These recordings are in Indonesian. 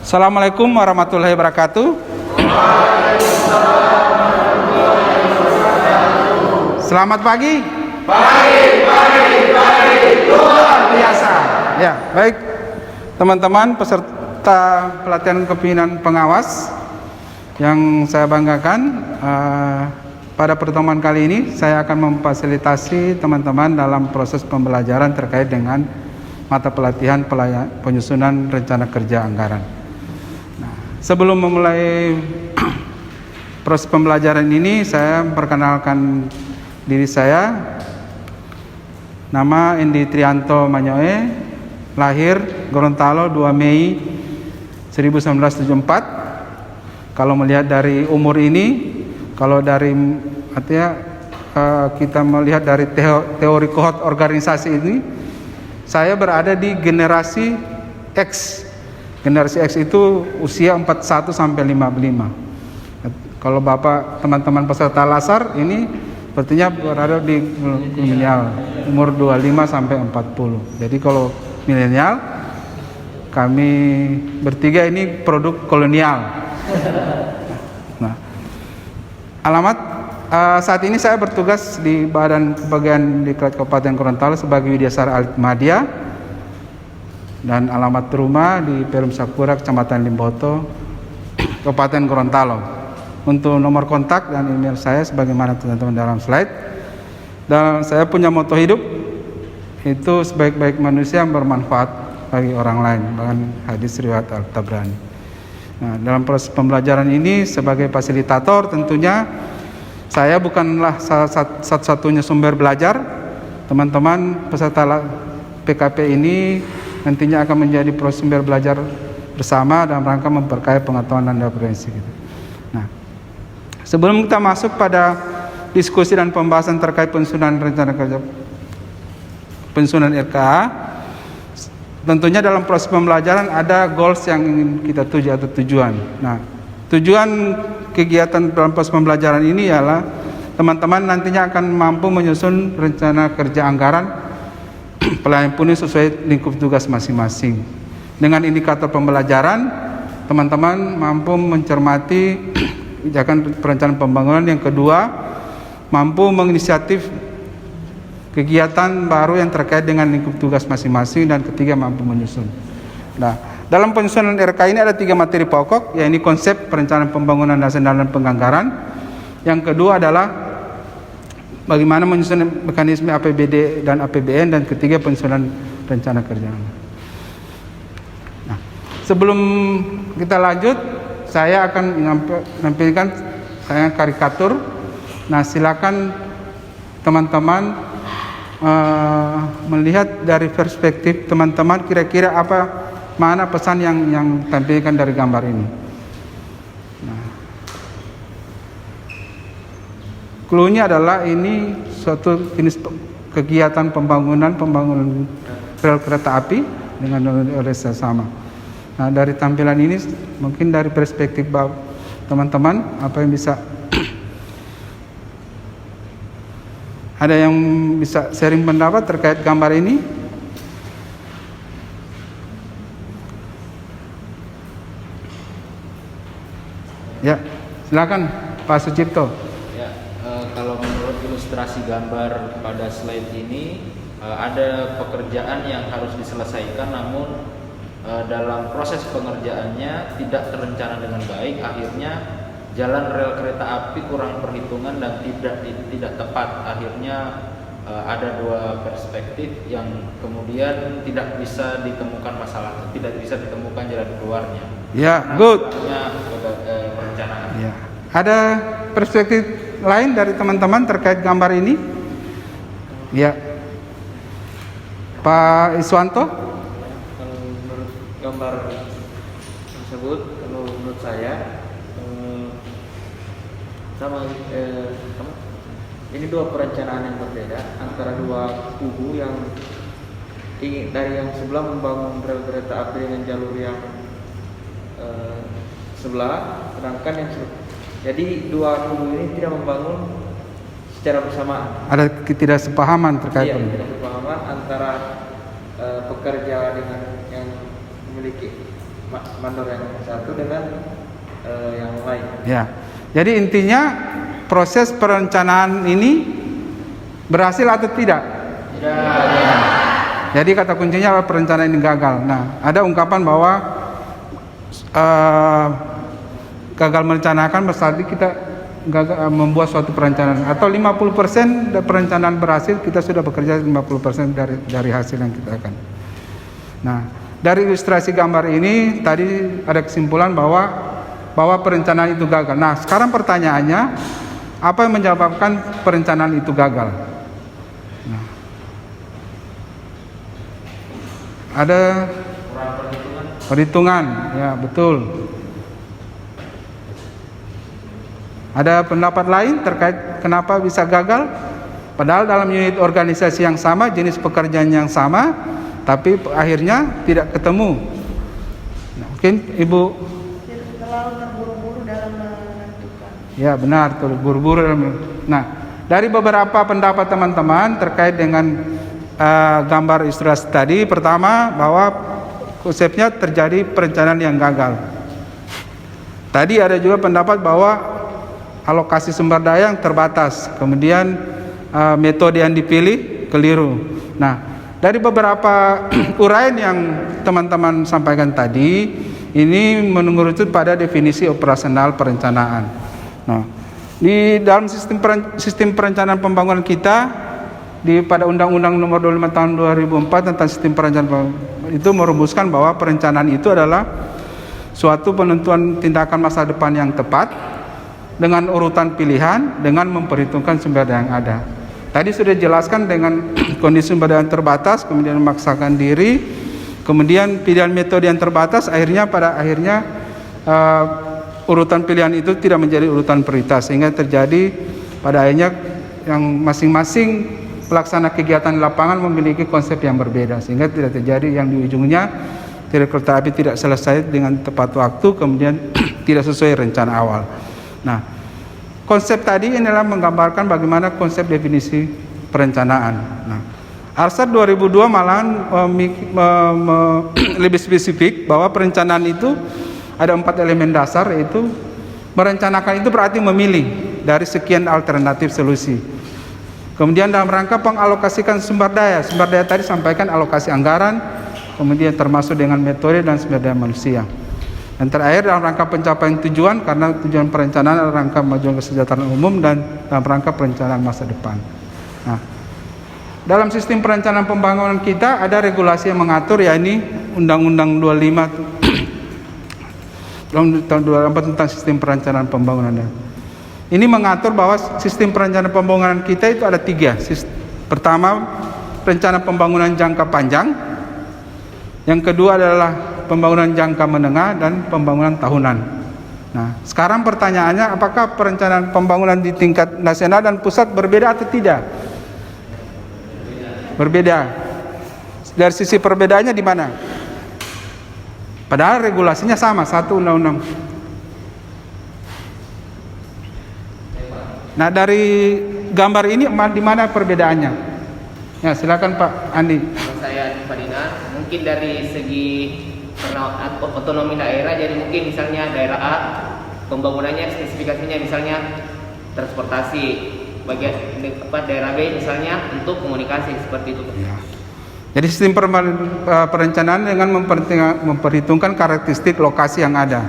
Assalamualaikum warahmatullahi wabarakatuh. Selamat pagi. Pagi, luar biasa. Ya, baik teman-teman peserta pelatihan kepemimpinan pengawas yang saya banggakan, pada pertemuan kali ini saya akan memfasilitasi teman-teman dalam proses pembelajaran terkait dengan mata pelatihan penyusunan rencana kerja anggaran. Nah, sebelum memulai proses pembelajaran ini, saya memperkenalkan diri saya. Nama Endi Trianto Manyoe, lahir Gorontalo 2 Mei 1974. Kalau melihat dari umur ini, kalau dari artinya kita melihat dari teori kohort organisasi ini, saya berada di generasi X. Generasi X itu usia 41 sampai 55. Kalau Bapak teman-teman peserta Lasar ini sepertinya berada di milenial, umur 25 sampai 40. Jadi kalau milenial, kami bertiga ini produk kolonial. Nah, alamat saat ini saya bertugas di Badan Kepegawaian Diklat Kabupaten Gorontalo sebagai Widyasara Alitmadia, dan alamat rumah di Perum Sakura, Kecamatan Limboto, Kabupaten Gorontalo. Untuk nomor kontak dan email saya sebagaimana teman-teman dalam slide. Dan saya punya moto hidup, itu sebaik-baik manusia yang bermanfaat bagi orang lain, bahkan hadis riwayat Al-Tabrani. Nah, dalam proses pembelajaran ini sebagai fasilitator, tentunya saya bukanlah satu-satunya sumber belajar. Teman-teman peserta PKP ini nantinya akan menjadi sumber belajar bersama dalam rangka memperkaya pengetahuan dan referensi kita. Nah, sebelum kita masuk pada diskusi dan pembahasan terkait penyusunan rencana kerja penyusunan RKA, tentunya dalam proses pembelajaran ada goals yang ingin kita tuju atau tujuan. Nah, tujuan kegiatan dalam proses pembelajaran ini ialah teman-teman nantinya akan mampu menyusun rencana kerja anggaran pelayanan publik sesuai lingkup tugas masing-masing. Dengan indikator pembelajaran, teman-teman mampu mencermati kebijakan perencanaan pembangunan. Yang kedua, mampu menginisiatif kegiatan baru yang terkait dengan lingkup tugas masing-masing. Dan ketiga, mampu menyusun. Nah, dalam penyusunan RK ini ada 3 materi pokok, yaitu konsep perencanaan pembangunan nasional dan penganggaran. Yang kedua adalah bagaimana menyusun mekanisme APBD dan APBN, dan ketiga penyusunan rencana kerja. Nah, sebelum kita lanjut, saya akan menampilkan karikatur. Nah, silakan teman-teman melihat dari perspektif teman-teman, kira-kira apa mana pesan yang tampilkan dari gambar ini. Nah, clue-nya adalah ini suatu jenis kegiatan pembangunan rel kereta api dengan oleh sama. Nah, dari tampilan ini mungkin dari perspektif teman-teman apa yang bisa ada yang bisa sharing pendapat terkait gambar ini? Ya, silakan Pak Sucipto. Ya, kalau menurut ilustrasi gambar pada slide ini, ada pekerjaan yang harus diselesaikan, namun dalam proses pengerjaannya tidak terencana dengan baik. Akhirnya jalan rel kereta api kurang perhitungan dan tidak tepat. Akhirnya ada 2 perspektif yang kemudian tidak bisa ditemukan masalah, tidak bisa ditemukan jalan keluarnya. Ya, good. Perencanaan. Ya. Ada perspektif lain dari teman-teman terkait gambar ini? Ya, Pak Iswanto. Gambar tersebut, kalau menurut saya ini 2 perencanaan yang berbeda antara 2 kubu yang ingin dari yang sebelah membangun rel kereta api dengan jalur yang sebelah, sedangkan yang jadi 2 kubu ini tidak membangun secara bersamaan. Ada ketidaksepahaman terkait ini. Ketidaksepahaman antara pekerja dengan yang memiliki mandor yang satu dengan yang lain. Ya. Jadi intinya proses perencanaan ini berhasil atau tidak? Tidak. Jadi kata kuncinya adalah perencanaan ini gagal. Nah, ada ungkapan bahwa gagal merencanakan berarti kita gagal membuat suatu perencanaan, atau 50% perencanaan berhasil, kita sudah bekerja 50% dari hasil yang kita akan. Nah, dari ilustrasi gambar ini tadi ada kesimpulan bahwa perencanaan itu gagal. Nah, sekarang pertanyaannya, apa yang menyebabkan perencanaan itu gagal? Nah, ada perhitungan, ya betul. Ada pendapat lain terkait kenapa bisa gagal? Padahal dalam unit organisasi yang sama, jenis pekerjaan yang sama, tapi akhirnya tidak ketemu. Nah, mungkin Ibu terlalu terburu-buru dalam menentukan. Ya benar, terburu-buru. Nah, dari beberapa pendapat teman-teman terkait dengan gambar ilustrasi tadi, pertama bahwa konsepnya terjadi perencanaan yang gagal. Tadi ada juga pendapat bahwa alokasi sumber daya yang terbatas, kemudian metode yang dipilih keliru. Nah, dari beberapa uraian yang teman-teman sampaikan tadi, ini mengerucut pada definisi operasional perencanaan. Nah, di dalam sistem perencanaan pembangunan kita, pada Undang-Undang Nomor 25 Tahun 2004 tentang sistem perencanaan itu merumuskan bahwa perencanaan itu adalah suatu penentuan tindakan masa depan yang tepat dengan urutan pilihan dengan memperhitungkan sumber daya yang ada. Tadi sudah dijelaskan dengan kondisi sumber daya yang terbatas, kemudian memaksakan diri, kemudian pilihan metode yang terbatas, pada akhirnya urutan pilihan itu tidak menjadi urutan prioritas, sehingga terjadi pada akhirnya yang masing-masing pelaksana kegiatan di lapangan memiliki konsep yang berbeda, sehingga tidak terjadi yang di ujungnya kereta api tidak selesai dengan tepat waktu, kemudian tidak sesuai rencana awal. Nah, konsep tadi inilah menggambarkan bagaimana konsep definisi perencanaan. Nah, ARSAT 2002 malahan lebih spesifik bahwa perencanaan itu ada 4 elemen dasar, yaitu merencanakan itu berarti memilih dari sekian alternatif solusi. Kemudian dalam rangka pengalokasikan sumber daya tadi sampaikan alokasi anggaran, kemudian termasuk dengan metode dan sumber daya manusia. Dan terakhir dalam rangka pencapaian tujuan, karena tujuan perencanaan adalah rangka kemajuan kesejahteraan umum dan dalam rangka perencanaan masa depan. Nah, dalam sistem perencanaan pembangunan kita ada regulasi yang mengatur, yakni Undang-Undang 25 tahun 2004 tentang sistem perencanaan pembangunan. Ini mengatur bahwa sistem perencanaan pembangunan kita itu ada 3. Pertama, rencana pembangunan jangka panjang. Yang kedua adalah pembangunan jangka menengah dan pembangunan tahunan. Nah, sekarang pertanyaannya, apakah perencanaan pembangunan di tingkat nasional dan pusat berbeda atau tidak? Berbeda. Dari sisi perbedaannya di mana? Padahal regulasinya sama, satu undang-undang. Nah, dari gambar ini di mana perbedaannya? Ya, silakan Pak Andi. Saya Pak Dina, mungkin dari segi otonomi daerah, jadi mungkin misalnya daerah A pembangunannya spesifikasinya misalnya transportasi, bagian daerah B misalnya untuk komunikasi, seperti itu. Ya. Jadi sistem perencanaan dengan memperhitungkan karakteristik lokasi yang ada.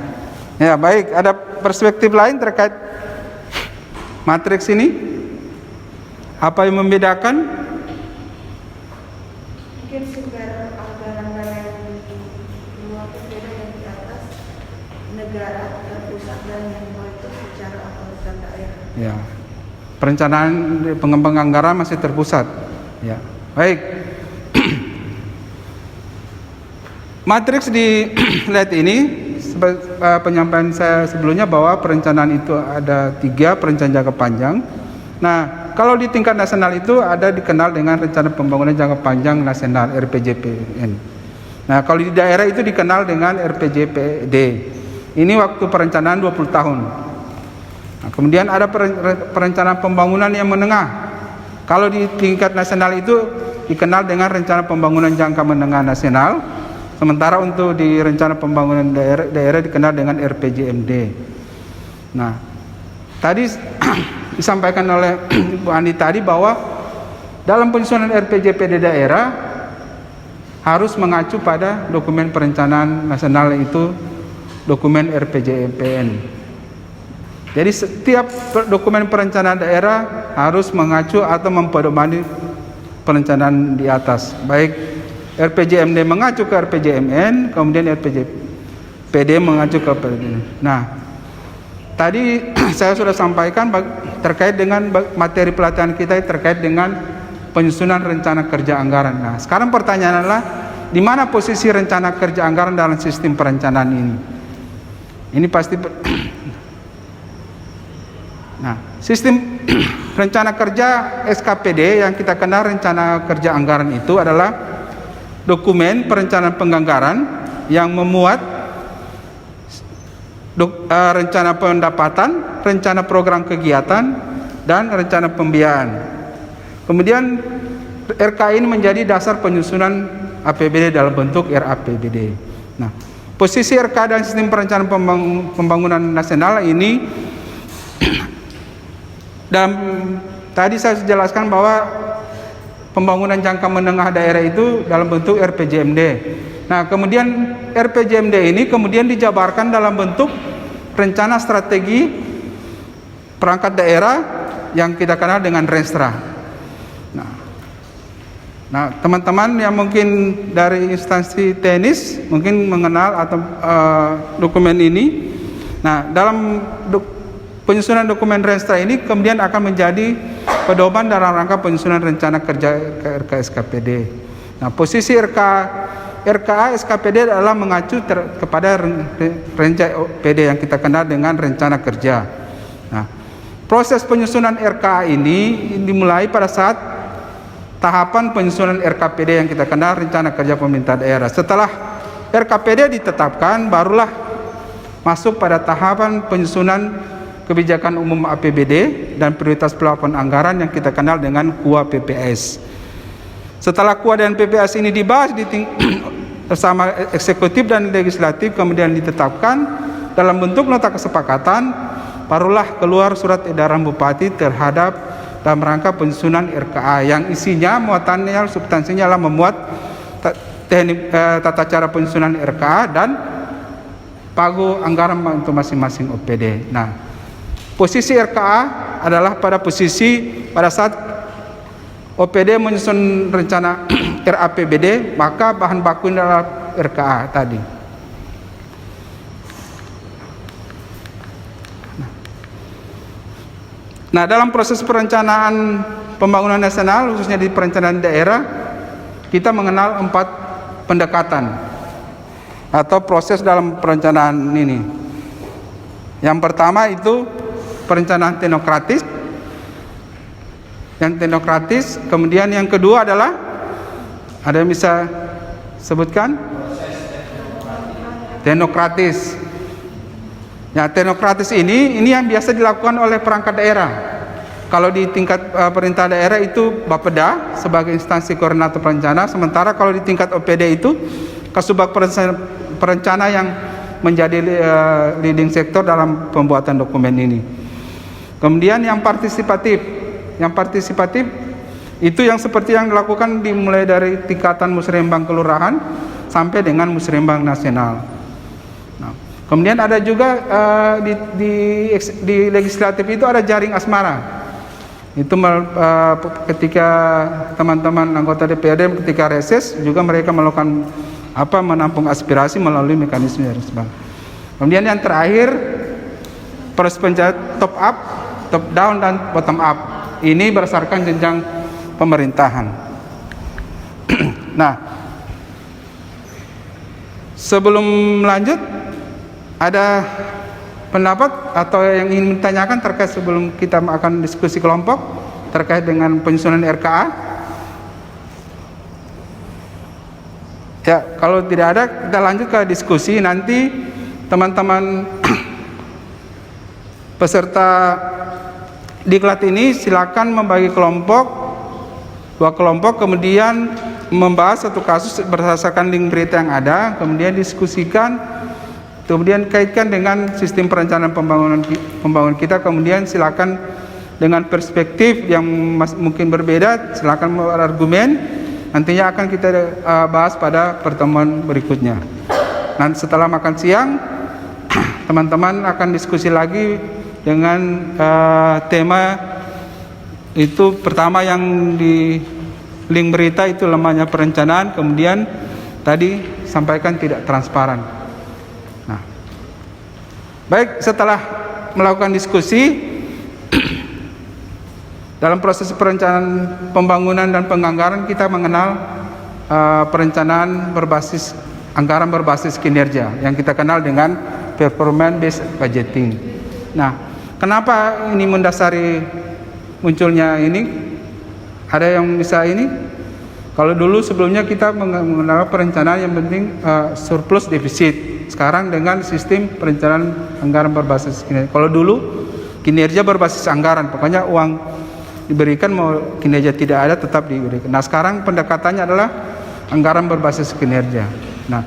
Ya, baik, ada perspektif lain terkait matriks ini? Apa yang membedakan? Mungkin sumber anggaran yang di luar berbeda, yang di atas negara terpusat dan yang bawah itu secara otoritas daerah. Ya, perencanaan pengembangan anggaran masih terpusat. Ya, baik. Matriks di lihat ini, penyampaian saya sebelumnya bahwa perencanaan itu ada 3, perencanaan jangka panjang. Nah, kalau di tingkat nasional itu ada dikenal dengan rencana pembangunan jangka panjang nasional RPJPN. Nah, kalau di daerah itu dikenal dengan RPJPD. Ini waktu perencanaan 20 tahun. Nah, kemudian ada perencanaan pembangunan yang menengah. Kalau di tingkat nasional itu dikenal dengan rencana pembangunan jangka menengah nasional, Sementara untuk di rencana pembangunan daerah dikenal dengan RPJMD. Nah, tadi disampaikan oleh Ibu Andi tadi bahwa dalam penyusunan RPJPD daerah harus mengacu pada dokumen perencanaan nasional, yaitu dokumen RPJMPN. Jadi setiap dokumen perencanaan daerah harus mengacu atau mempedomani perencanaan di atas, baik RPJMD mengacu ke RPJMN, kemudian RPJPD mengacu ke RPJMN. Nah, tadi saya sudah sampaikan terkait dengan materi pelatihan kita terkait dengan penyusunan rencana kerja anggaran. Nah, sekarang pertanyaannya adalah di mana posisi rencana kerja anggaran dalam sistem perencanaan ini? Ini pasti Nah, sistem rencana kerja SKPD yang kita kenal rencana kerja anggaran itu adalah dokumen perencanaan penganggaran yang memuat rencana pendapatan, rencana program kegiatan, dan rencana pembiayaan. Kemudian RK ini menjadi dasar penyusunan APBD dalam bentuk RAPBD. Nah, posisi RK dan sistem perencanaan pembangunan nasional ini dan tadi saya jelaskan bahwa pembangunan jangka menengah daerah itu dalam bentuk RPJMD. Nah, kemudian RPJMD ini kemudian dijabarkan dalam bentuk rencana strategi perangkat daerah yang kita kenal dengan Renstra. Nah, teman-teman yang mungkin dari instansi teknis mungkin mengenal atau dokumen ini. Nah, dalam penyusunan dokumen Renstra ini kemudian akan menjadi pedoman dalam rangka penyusunan rencana kerja RK SKPD. Nah, posisi RKA SKPD adalah mengacu kepada rencana PD yang kita kenal dengan rencana kerja. Nah, proses penyusunan RKA ini dimulai pada saat tahapan penyusunan RKPD yang kita kenal rencana kerja pemerintah daerah. Setelah RKPD ditetapkan, barulah masuk pada tahapan penyusunan kebijakan umum APBD dan prioritas pelaporan anggaran yang kita kenal dengan KUA PPS. Setelah KUA dan PPS ini dibahas bersama eksekutif dan legislatif, kemudian ditetapkan dalam bentuk nota kesepakatan, barulah keluar surat edaran bupati terhadap dalam rangka penyusunan RKA yang isinya muatannya substansinya adalah memuat teknik tata cara penyusunan RKA dan pagu anggaran untuk masing-masing OPD. Nah, posisi RKA adalah pada posisi pada saat OPD menyusun rencana RAPBD, maka bahan baku adalah RKA tadi. Nah, dalam proses perencanaan pembangunan nasional, khususnya di perencanaan daerah, kita mengenal 4 pendekatan atau proses dalam perencanaan ini. Yang pertama itu perencanaan teknokratis. Yang teknokratis, kemudian yang kedua adalah, ada yang bisa sebutkan? Teknokratis. Ya, teknokratis ini yang biasa dilakukan oleh perangkat daerah. Kalau di tingkat pemerintah daerah itu Bapeda sebagai instansi koordinator perencana, sementara kalau di tingkat OPD itu Kasubag Perencana yang menjadi leading sektor dalam pembuatan dokumen ini. Kemudian yang partisipatif. Yang partisipatif itu yang seperti yang dilakukan dimulai dari tingkatan musrembang kelurahan sampai dengan musrembang nasional. Nah, kemudian ada juga di legislatif itu ada jaring asmara. Itu ketika teman-teman anggota DPRD ketika reses juga mereka melakukan menampung aspirasi melalui mekanisme jaring asmara. Kemudian yang terakhir proses pencarian top up, top down dan bottom up. Ini berdasarkan jenjang pemerintahan. Nah, sebelum lanjut, ada pendapat atau yang ingin ditanyakan terkait sebelum kita akan diskusi kelompok terkait dengan penyusunan RKA? Ya, kalau tidak ada, kita lanjut ke diskusi. Nanti teman-teman peserta diklat ini silakan membagi kelompok, 2 kelompok, kemudian membahas satu kasus berdasarkan link berita yang ada, kemudian diskusikan, kemudian kaitkan dengan sistem perencanaan pembangunan kita, kemudian silakan dengan perspektif yang mungkin berbeda, silakan berargumen. Nantinya akan kita bahas pada pertemuan berikutnya. Nanti setelah makan siang, teman-teman akan diskusi lagi dengan tema itu. Pertama yang di link berita itu lemahnya perencanaan, kemudian tadi sampaikan tidak transparan. Nah, baik, setelah melakukan diskusi dalam proses perencanaan pembangunan dan penganggaran, kita mengenal perencanaan berbasis anggaran berbasis kinerja yang kita kenal dengan performance based budgeting. Nah, kenapa ini mendasari munculnya ini? Ada yang bisa ini? Kalau dulu sebelumnya kita mengenal perencanaan yang penting surplus defisit. Sekarang dengan sistem perencanaan anggaran berbasis kinerja. Kalau dulu kinerja berbasis anggaran, pokoknya uang diberikan mau kinerja tidak ada tetap diberikan. Nah, sekarang pendekatannya adalah anggaran berbasis kinerja. Nah,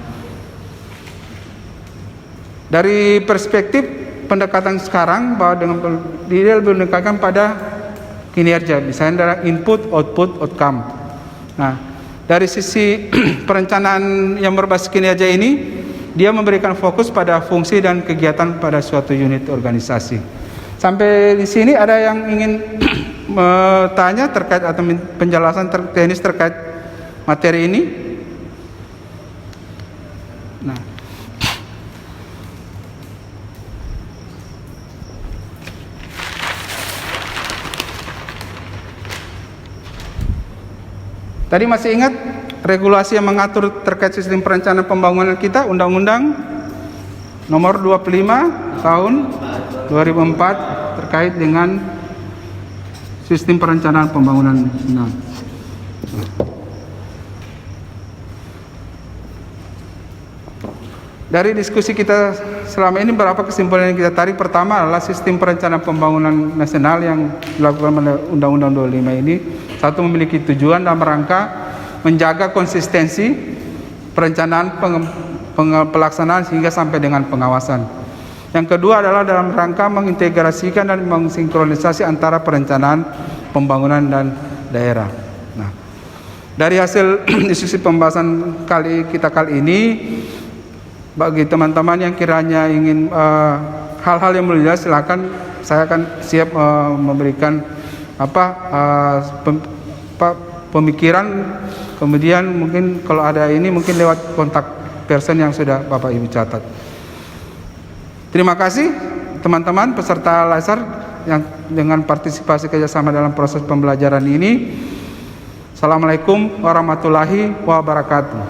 dari perspektif pendekatan sekarang bahwa dengan dia lebih mendekatkan pada kinerja, misalnya dalam input, output, outcome. Nah, dari sisi perencanaan yang berbasis kinerja ini, dia memberikan fokus pada fungsi dan kegiatan pada suatu unit organisasi. Sampai di sini ada yang ingin bertanya terkait atau penjelasan teknis terkait materi ini? Nah, tadi masih ingat regulasi yang mengatur terkait sistem perencanaan pembangunan kita, Undang-Undang Nomor 25 Tahun 2004 terkait dengan sistem perencanaan pembangunan nasional. Dari diskusi kita selama ini, berapa kesimpulan yang kita tarik? Pertama adalah sistem perencanaan pembangunan nasional yang dilakukan oleh Undang-Undang 25 ini, satu, memiliki tujuan dalam rangka menjaga konsistensi perencanaan pelaksanaan sehingga sampai dengan pengawasan. Yang kedua adalah dalam rangka mengintegrasikan dan mensinkronisasi antara perencanaan pembangunan dan daerah. Nah, dari hasil diskusi pembahasan kali ini, bagi teman-teman yang kiranya ingin hal-hal yang mulia, silakan, saya akan siap memberikan pemikiran. Kemudian mungkin kalau ada ini mungkin lewat kontak person yang sudah Bapak Ibu catat. Terima kasih teman-teman peserta LASAR yang dengan partisipasi kerjasama dalam proses pembelajaran ini. Assalamualaikum warahmatullahi wabarakatuh.